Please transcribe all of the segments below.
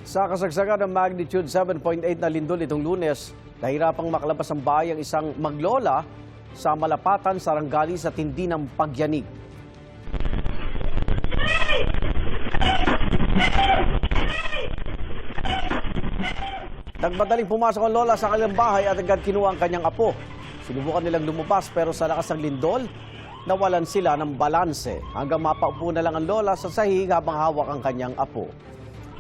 Sa kasagsagan ng magnitude 7.8 na lindol itong Lunes, nahirapang makalabas ang bahay ang isang maglola sa Malapatan, Sarangani sa tindi ng pagyanig. Nagmadaling pumasok ang lola sa kanilang bahay at agad kinuha ang kanyang apo. Sinubukan nilang lumabas pero sa lakas ng lindol, nawalan sila ng balanse hanggang mapaupo na lang ang lola sa sahig habang hawak ang kanyang apo.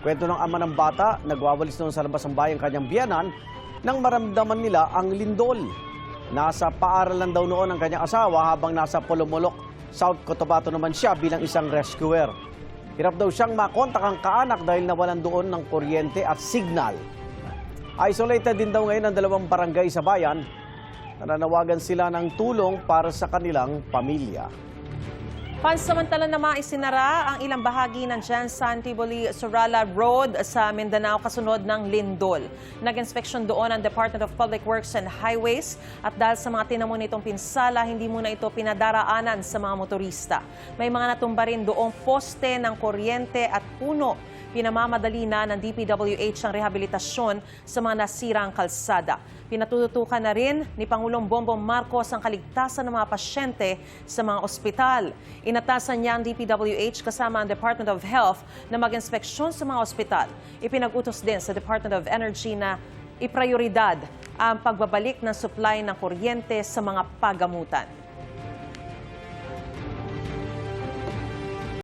Kwento ng ama ng bata, nagwawalis noon sa labas ng bahay ang kanyang biyanan nang maramdaman nila ang lindol. Nasa paaralan daw noon ang kanyang asawa habang nasa Polomolok, South Cotabato naman siya bilang isang rescuer. Hirap daw siyang makontak ang kaanak dahil nawalan doon ng kuryente at signal. Isolated din daw ngayon ang dalawang barangay sa bayan. Nananawagan sila ng tulong para sa kanilang pamilya. Pansamantala naman isinara ang ilang bahagi ng Jensan Tiboli-Surala Road sa Mindanao kasunod ng lindol. Nag-inspeksyon doon ang Department of Public Works and Highways at dahil sa mga tinamo nitong pinsala, hindi muna ito pinadaraanan sa mga motorista. May mga natumba rin doong poste ng kuryente at puno. Pinamamadali na ng DPWH ang rehabilitasyon sa mga nasirang kalsada. Pinatututukan na rin ni Pangulong Bongbong Marcos ang kaligtasan ng mga pasyente sa mga ospital. Inatasan niya ang DPWH kasama ang Department of Health na mag-inspeksyon sa mga ospital. Ipinag-utos din sa Department of Energy na iprioridad ang pagbabalik ng supply ng kuryente sa mga pagamutan.